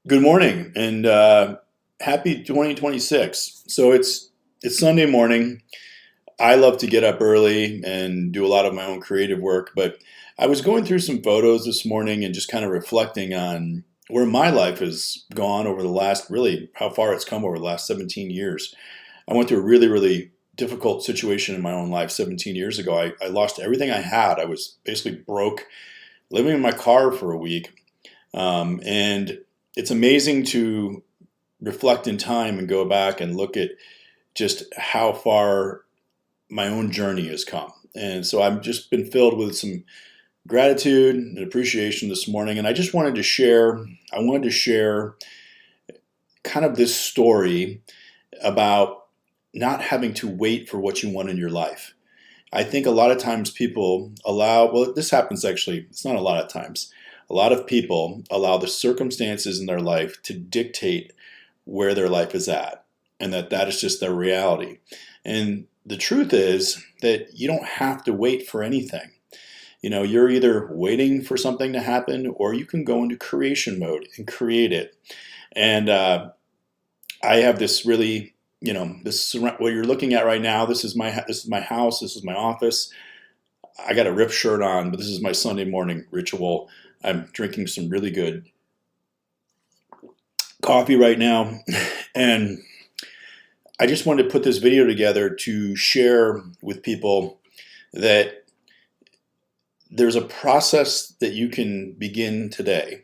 Good morning and happy 2026. So it's Sunday morning. I love to get up early and do a lot of my own creative work, but I was going through some photos this morning and just kind of reflecting on where my life has gone over the last, really how far it's come over the last 17 years. I went through a really difficult situation in my own life 17 years ago. I lost everything I had. I was basically broke, living in my car for a week. And it's amazing to reflect in time and go back and look at just how far my own journey has come. And so I've just been filled with some gratitude and appreciation this morning. And I just wanted to share, kind of this story about not having to wait for what you want in your life. I think a lot of times people this happens actually, it's not a lot of times. A lot of people allow the circumstances in their life to dictate where their life is at, and that is just their reality. And the truth is that you don't have to wait for anything. You know, you're either waiting for something to happen, or you can go into creation mode and create it. And I have this really, what you're looking at right now. This is my house. This is my office. I got a ripped shirt on, but this is my Sunday morning ritual. I'm drinking some really good coffee right now, and I just wanted to put this video together to share with people that there's a process that you can begin today.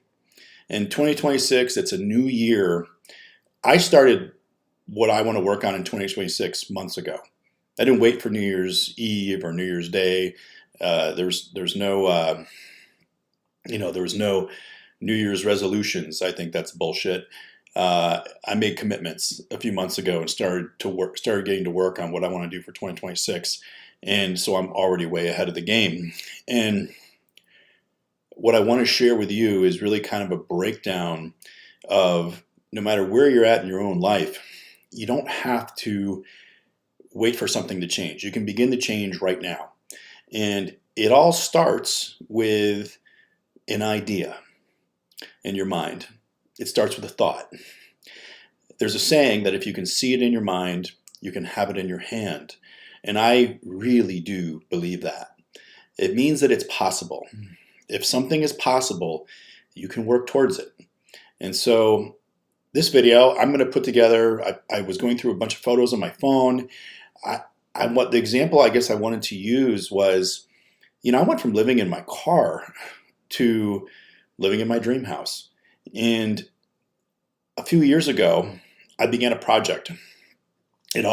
In 2026, it's a new year. I started what I want to work on in 2026 months ago. I didn't wait for New Year's Eve or New Year's Day. There was no New Year's resolutions. I think that's bullshit. I made commitments a few months ago and started getting to work on what I want to do for 2026. And so I'm already way ahead of the game. And what I want to share with you is really kind of a breakdown of no matter where you're at in your own life, you don't have to wait for something to change. You can begin to change right now. And it all starts with an idea in your mind. It starts with a thought. There's a saying that if you can see it in your mind, you can have it in your hand. And I really do believe that. It means that it's possible. If something is possible, you can work towards it. And so this video, I'm going to put together, I was going through a bunch of photos on my phone. What the example I guess I wanted to use was, I went from living in my car to living in my dream house. And a few years ago, I began a project. It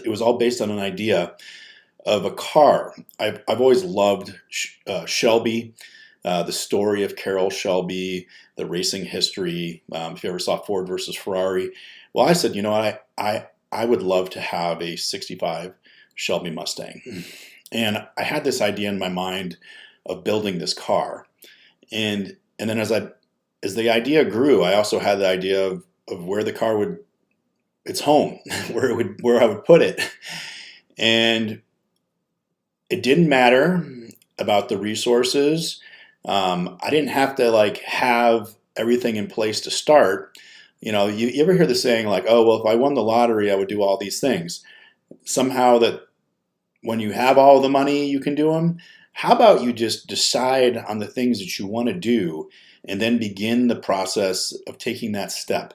was all based on an idea of a car. I've always loved Shelby, the story of Carroll Shelby, the racing history. If you ever saw Ford versus Ferrari, well, I said, I would love to have a '65 Shelby Mustang. And I had this idea in my mind of building this car. And then as the idea grew, I also had the idea of where the car its home, where I would put it. And it didn't matter about the resources. I didn't have to have everything in place to start. You ever hear the saying oh, well, if I won the lottery, I would do all these things. Somehow that when you have all the money, you can do them. How about you just decide on the things that you want to do and then begin the process of taking that step?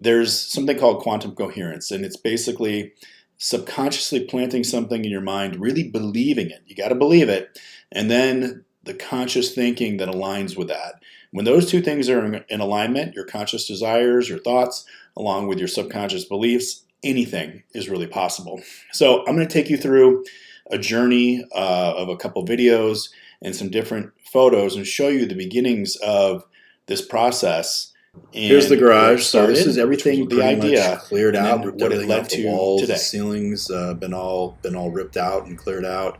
There's something called quantum coherence, and it's basically subconsciously planting something in your mind, really believing it. You got to believe it, and then the conscious thinking that aligns with that. When those two things are in alignment, your conscious desires, your thoughts, along with your subconscious beliefs, anything is really possible. So I'm going to take you through a journey of a couple videos and some different photos and show you the beginnings of this process. And here's the garage. So this is everything, the idea cleared out, what it led to walls, today. The ceilings been all ripped out and cleared out.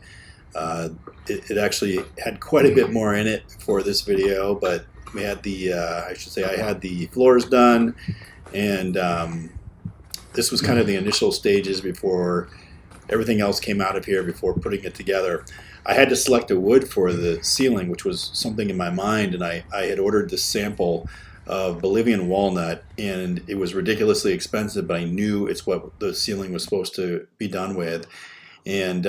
It actually had quite a bit more in it for this video, but we had I had the floors done, and this was kind of the initial stages before everything else came out of here, before putting it together. I had to select a wood for the ceiling, which was something in my mind, and I had ordered this sample of Bolivian walnut, and it was ridiculously expensive, but I knew it's what the ceiling was supposed to be done with, and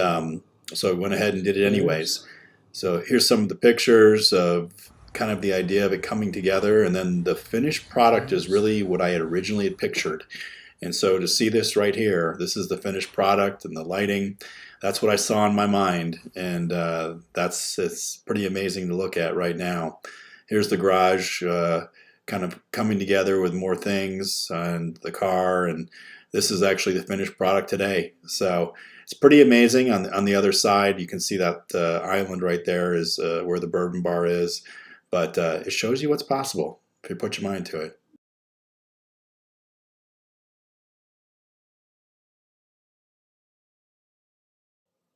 so I went ahead and did it anyways. So here's some of the pictures of kind of the idea of it coming together, and then the finished product is really what I had originally had pictured. And so to see this right here, this is the finished product and the lighting. That's what I saw in my mind, and it's pretty amazing to look at right now. Here's the garage kind of coming together with more things and the car, and this is actually the finished product today. So it's pretty amazing. On the other side, you can see that island right there is where the bourbon bar is, but it shows you what's possible if you put your mind to it.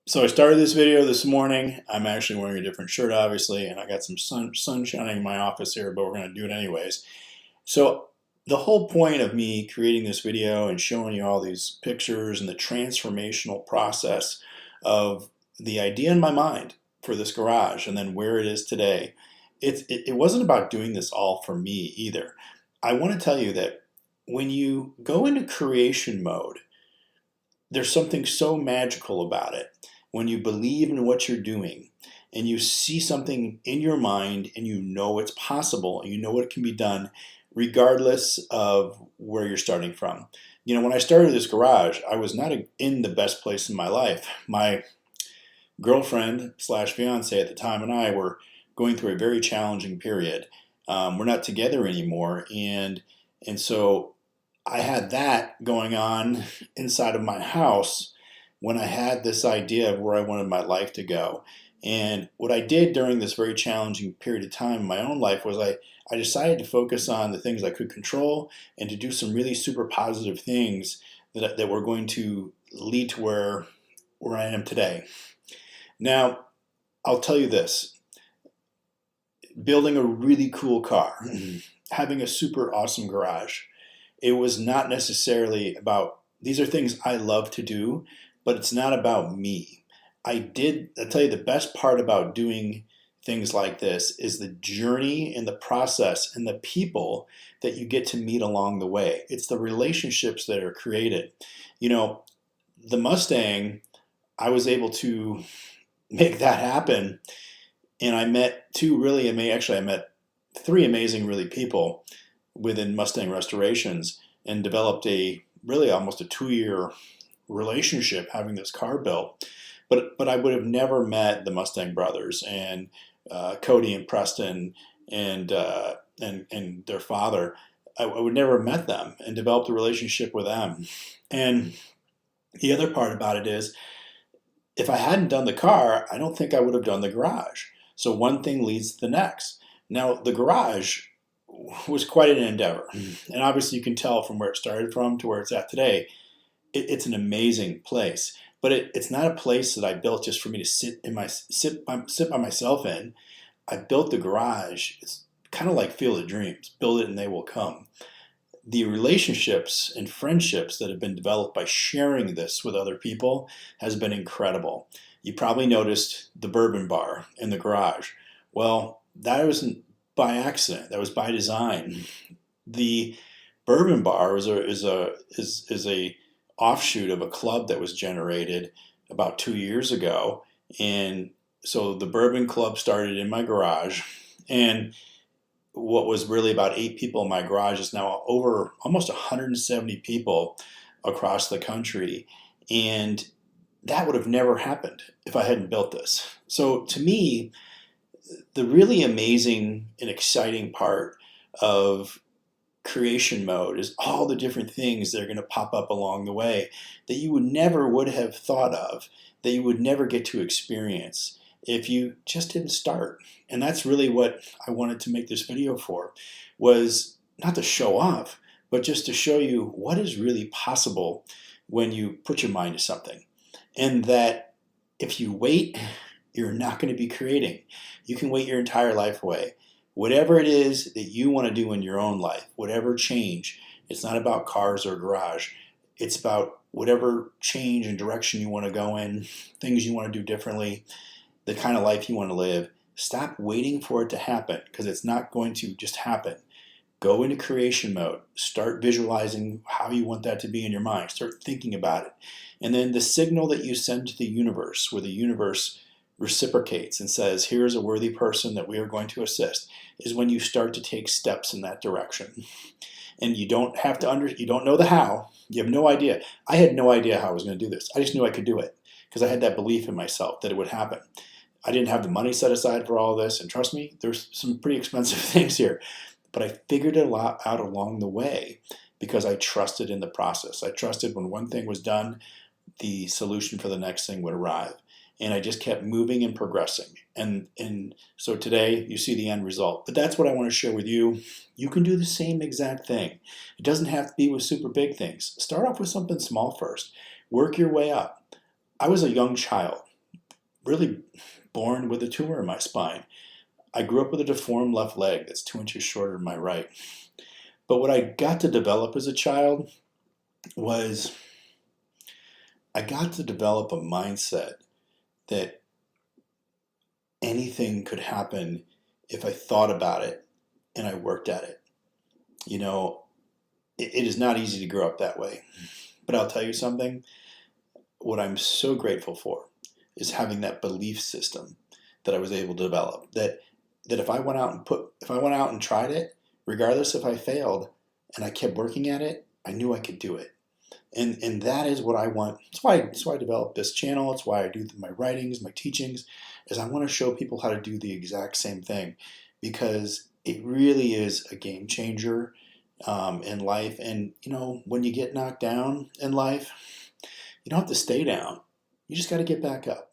So I started this video this morning. I'm actually wearing a different shirt, obviously, and I got some sun shining in my office here, but we're going to do it anyways. So the whole point of me creating this video and showing you all these pictures and the transformational process of the idea in my mind for this garage and then where it is today, it wasn't about doing this all for me either. I want to tell you that when you go into creation mode, there's something so magical about it. When you believe in what you're doing and you see something in your mind and you know it's possible and you know it can be done regardless of where you're starting from. You know, when I started this garage, I was not in the best place in my life. My girlfriend slash fiance at the time and I were going through a very challenging period. We're not together anymore, and so I had that going on inside of my house when I had this idea of where I wanted my life to go. And what I did during this very challenging period of time in my own life was I decided to focus on the things I could control and to do some really super positive things that were going to lead to where I am today. Now, I'll tell you this. Building a really cool car, having a super awesome garage, it was not necessarily about, these are things I love to do, but it's not about me. I'll tell you the best part about doing things like this is the journey and the process and the people that you get to meet along the way. It's the relationships that are created. You know, the Mustang, I was able to make that happen, and I met I met three amazing really people within Mustang Restorations and developed almost a 2-year relationship having this car built. But I would have never met the Mustang brothers and Cody and Preston and their father. I would never have met them and developed a relationship with them. And the other part about it is, if I hadn't done the car, I don't think I would have done the garage. So one thing leads to the next. Now, the garage was quite an endeavor. And obviously you can tell from where it started from to where it's at today, it's an amazing place. But it's not a place that I built just for me to sit by myself in. I built the garage. It's kind of like Field of Dreams. Build it and they will come. The relationships and friendships that have been developed by sharing this with other people has been incredible. You probably noticed the bourbon bar in the garage. Well, that wasn't by accident. That was by design. The bourbon bar is a offshoot of a club that was generated about 2 years ago, and so the bourbon club started in my garage, and what was really about 8 people in my garage is now over almost 170 people across the country. And that would have never happened if I hadn't built this. So to me, the really amazing and exciting part of creation mode is all the different things that are going to pop up along the way that you would have thought of, that you would never get to experience if you just didn't start. And that's really what I wanted to make this video for, was not to show off, but just to show you what is really possible when you put your mind to something. And that if you wait, you're not going to be creating. You can wait your entire life away. Whatever it is that you want to do in your own life, whatever change, it's not about cars or garage. It's about whatever change and direction you want to go in, things you want to do differently, the kind of life you want to live. Stop waiting for it to happen, because it's not going to just happen. Go into creation mode. Start visualizing how you want that to be in your mind. Start thinking about it. And then the signal that you send to the universe, where the universe reciprocates and says, here's a worthy person that we are going to assist, is when you start to take steps in that direction. And you don't have to you don't know the how. You have no idea. I had no idea how I was going to do this. I just knew I could do it because I had that belief in myself that it would happen. I didn't have the money set aside for all this. And trust me, there's some pretty expensive things here. But I figured it out along the way because I trusted in the process. I trusted when one thing was done, the solution for the next thing would arrive. And I just kept moving and progressing. And so today you see the end result. But that's what I want to share with you. You can do the same exact thing. It doesn't have to be with super big things. Start off with something small first. Work your way up. I was a young child, really born with a tumor in my spine. I grew up with a deformed left leg that's 2 inches shorter than my right. But what I got to develop as a child was I got to develop a mindset that anything could happen if I thought about it and I worked at it. You know, it is not easy to grow up that way. But I'll tell you something. What I'm so grateful for is having that belief system that I was able to develop. That if I went out and tried it, regardless if I failed, and I kept working at it, I knew I could do it. And that is what I want. That's why I developed this channel. It's why I do my writings, my teachings, is I want to show people how to do the exact same thing, because it really is a game changer in life. And you know, when you get knocked down in life, you don't have to stay down. You just got to get back up.